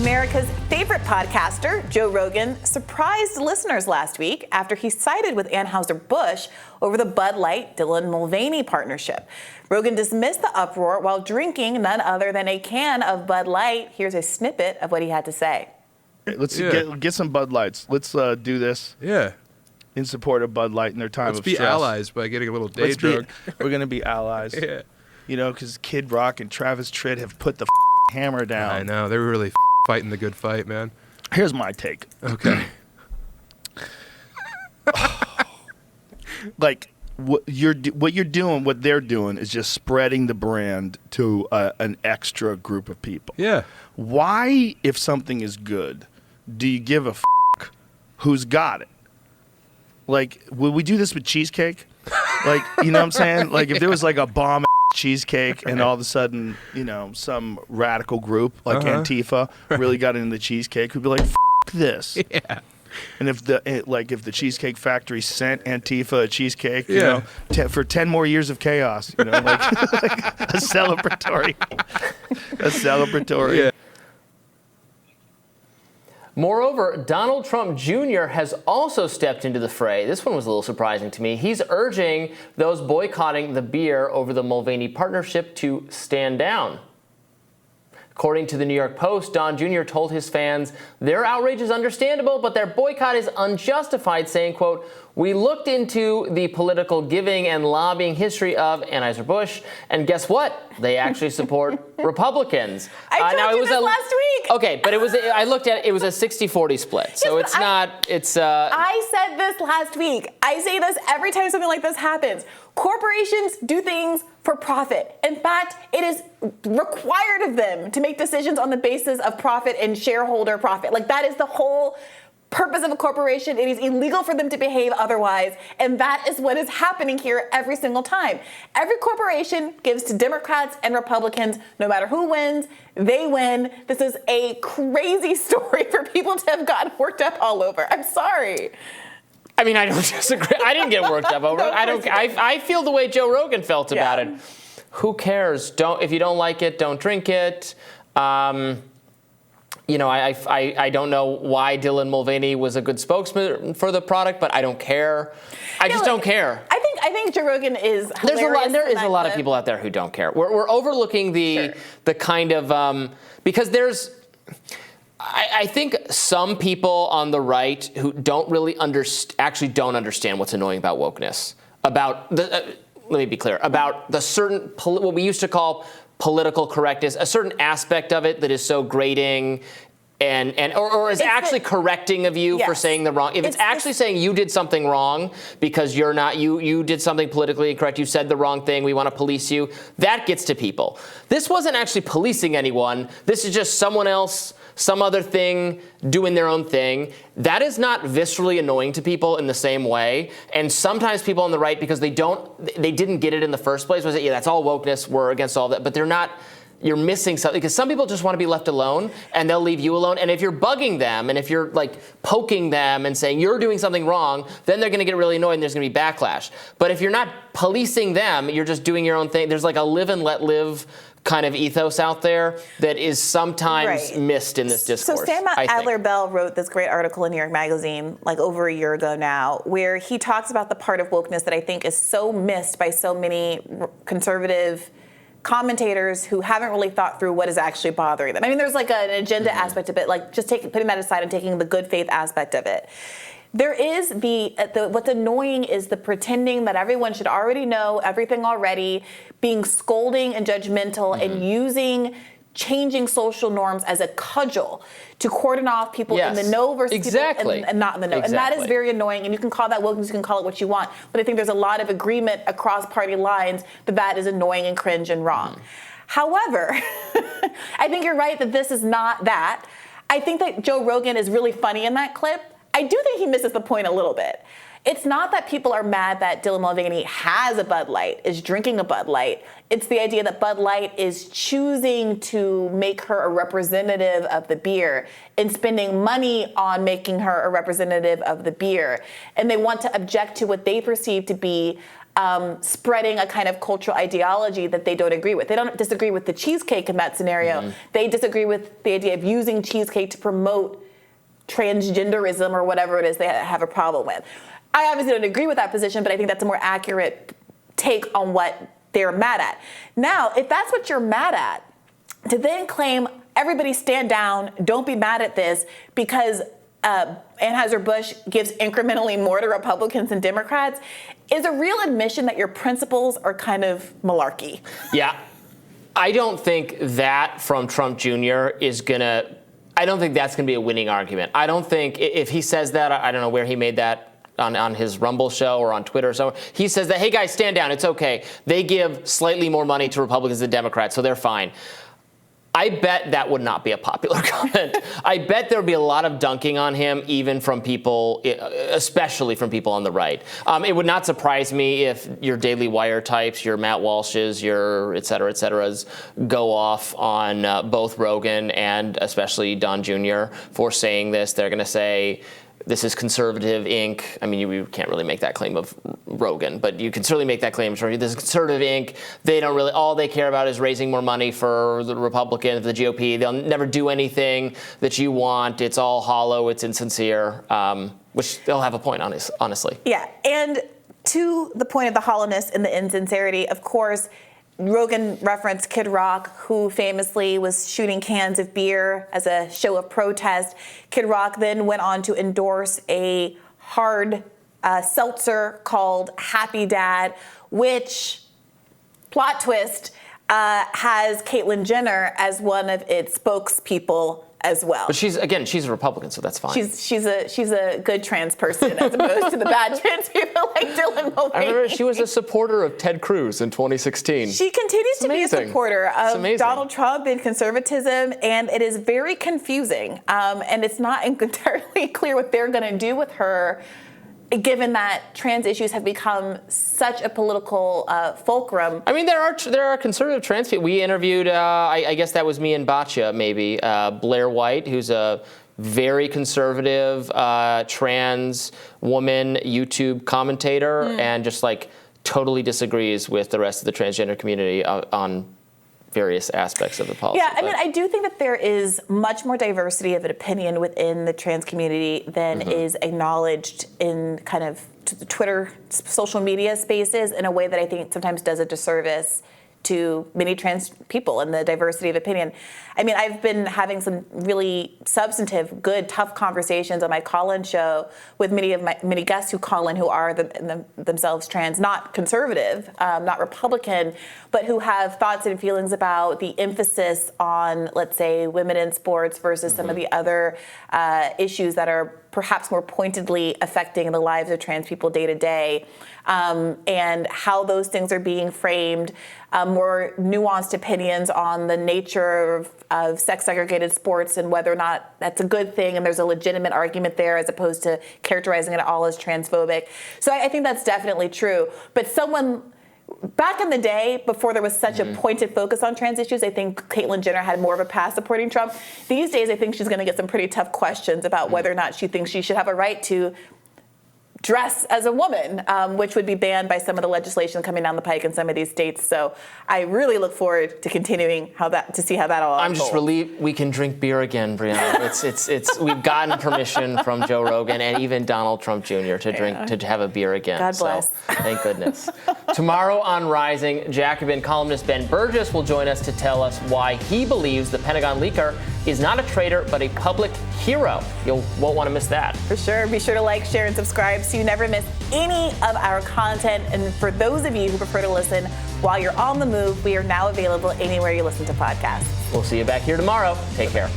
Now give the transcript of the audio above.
America's favorite podcaster, Joe Rogan, surprised listeners last week after he sided with Anheuser-Busch over the Bud Light Dylan Mulvaney partnership. Rogan dismissed the uproar while drinking none other than a can of Bud Light. Here's a snippet of what he had to say. Let's get some Bud Lights. Let's do this. Yeah. In support of Bud Light in their time of stress. Let's be allies by getting a little day drunk. We're going to be allies. Yeah. You know, because Kid Rock and Travis Tritt have put the hammer down. I know. They were really fighting the good fight, man. Here's my take. Okay. Like, what they're doing is just spreading the brand to an extra group of people. Yeah. Why, if something is good, do you give a who's got it? Like, would we do this with cheesecake? Like, you know what I'm saying? Like, if there was like a bomb cheesecake and all of a sudden, you know, some radical group like Antifa really got into the cheesecake, we'd be like, this. Yeah. And if the Cheesecake Factory sent Antifa a cheesecake, you know, for 10 more years of chaos, you know, like a celebratory. Yeah. Moreover, Donald Trump Jr. has also stepped into the fray. This one was a little surprising to me. He's urging those boycotting the beer over the Mulvaney partnership to stand down. According to the New York Post, Don Jr. told his fans their outrage is understandable, but their boycott is unjustified, saying, quote, "We looked into the political giving and lobbying history of Anheuser-Busch, and guess what? They actually support Republicans." I told you this last week. Okay, but I looked at it, it was a 60-40 split, so yes, I said this last week. I say this every time something like this happens. Corporations do things for profit. In fact, it is required of them to make decisions on the basis of profit and shareholder profit. Like, that is the whole purpose of a corporation. It is illegal for them to behave otherwise, and that is what is happening here every single time. Every corporation gives to Democrats and Republicans. No matter who wins, they win. This is a crazy story for people to have gotten worked up all over. I'm sorry. I mean, I don't disagree. I didn't get worked up over it. I feel the way Joe Rogan felt about it. Who cares? If you don't like it, don't drink it. You know, I don't know why Dylan Mulvaney was a good spokesman for the product, but I don't care. I just don't care. I think Joe Rogan is hilarious. There is a lot of people out there who don't care. We're overlooking the kind of because there's. I think some people on the right who don't really actually don't understand what's annoying about wokeness. About let me be clear, about the certain what we used to call political correctness, a certain aspect of it that is so grating or is actually correcting of you for saying the wrong. If it's actually saying you did something wrong because you did something politically incorrect, you said the wrong thing, we want to police you, that gets to people. This wasn't actually policing anyone. This is just someone else, some other thing, doing their own thing. That is not viscerally annoying to people in the same way. And sometimes people on the right, because they didn't get it in the first place, was that's all wokeness, we're against all that. But they're not, you're missing something. Because some people just want to be left alone, and they'll leave you alone. And if you're bugging them, and if you're like poking them and saying you're doing something wrong, then they're going to get really annoyed and there's going to be backlash. But if you're not policing them, you're just doing your own thing. There's like a live and let live kind of ethos out there that is sometimes missed in this discourse. So Sam Adler-Bell wrote this great article in New York Magazine like over a year ago now, where he talks about the part of wokeness that I think is so missed by so many conservative commentators who haven't really thought through what is actually bothering them. I mean, there's like an agenda aspect of it, like just putting that aside and taking the good faith aspect of it. There is what's annoying is the pretending that everyone should already know everything already, being scolding and judgmental and using changing social norms as a cudgel to cordon off people in the know versus people and not in the know. And that is very annoying. And you can call that wokeness, you can call it what you want. But I think there's a lot of agreement across party lines that that is annoying and cringe and wrong. However, I think you're right that this is not that. I think that Joe Rogan is really funny in that clip. I do think he misses the point a little bit. It's not that people are mad that Dylan Mulvaney has a Bud Light, is drinking a Bud Light. It's the idea that Bud Light is choosing to make her a representative of the beer and spending money on making her a representative of the beer. And they want to object to what they perceive to be spreading a kind of cultural ideology that they don't agree with. They don't disagree with the cheesecake in that scenario. They disagree with the idea of using cheesecake to promote transgenderism or whatever it is they have a problem with. I obviously don't agree with that position, but I think that's a more accurate take on what they're mad at. Now, if that's what you're mad at, to then claim everybody stand down, don't be mad at this because Anheuser-Busch gives incrementally more to Republicans and Democrats is a real admission that your principles are kind of malarkey. Yeah. I don't think that from Trump Jr. I don't think that's going to be a winning argument. I don't think if he says that, I don't know where he made that on his Rumble show or on Twitter or so. He says that, hey guys, stand down. It's okay. They give slightly more money to Republicans than Democrats, so they're fine. I bet that would not be a popular comment. I bet there would be a lot of dunking on him, even from people, especially from people on the right. It would not surprise me if your Daily Wire types, your Matt Walsh's, your et ceteras, go off on both Rogan and especially Don Jr. for saying this. They're going to say, this is conservative Inc. I mean, you can't really make that claim of Rogan, but you can certainly make that claim. This is conservative Inc. They don't really, all they care about is raising more money for the Republicans, the GOP. They'll never do anything that you want. It's all hollow. It's insincere, which they'll have a point, honestly. Yeah, and to the point of the hollowness and the insincerity, of course, Rogan referenced Kid Rock, who famously was shooting cans of beer as a show of protest. Kid Rock then went on to endorse a hard seltzer called Happy Dad, which, plot twist, has Caitlyn Jenner as one of its spokespeople as well. But she's a Republican, so that's fine. She's a good trans person as opposed to the bad trans people like Dylan Mulvaney. I remember she was a supporter of Ted Cruz in 2016. She continues to be a supporter of Donald Trump and conservatism, and it is very confusing. And it's not entirely clear what they're going to do with her, given that trans issues have become such a political fulcrum. I mean, there are conservative trans people. We interviewed, I guess that was me and Batya, maybe, Blair White, who's a very conservative trans woman YouTube commentator, and just like totally disagrees with the rest of the transgender community on various aspects of the policy. Yeah, I mean, I do think that there is much more diversity of an opinion within the trans community than is acknowledged in kind of the Twitter, social media spaces in a way that I think sometimes does a disservice to many trans people and the diversity of opinion. I mean, I've been having some really substantive, good, tough conversations on my call-in show with many guests who call in who are themselves trans, not conservative, not Republican, but who have thoughts and feelings about the emphasis on, let's say, women in sports versus some of the other issues that are perhaps more pointedly affecting the lives of trans people day to day, and how those things are being framed, more nuanced opinions on the nature of sex-segregated sports and whether or not that's a good thing and there's a legitimate argument there as opposed to characterizing it all as transphobic. So I think that's definitely true. But back in the day, before there was such a pointed focus on trans issues, I think Caitlyn Jenner had more of a path supporting Trump. These days, I think she's going to get some pretty tough questions about whether or not she thinks she should have a right to dress as a woman, which would be banned by some of the legislation coming down the pike in some of these states. So I really look forward to continuing to see how that all unfolds. I'm just relieved we can drink beer again, Briahna. We've gotten permission from Joe Rogan and even Donald Trump Jr. to have a beer again. God bless. So, thank goodness. Tomorrow on Rising, Jacobin columnist Ben Burgess will join us to tell us why he believes the Pentagon leaker is not a traitor but a public hero. You won't want to miss that. For sure. Be sure to like, share, and subscribe so you never miss any of our content. And for those of you who prefer to listen while you're on the move, we are now available anywhere you listen to podcasts. We'll see you back here tomorrow. Take care.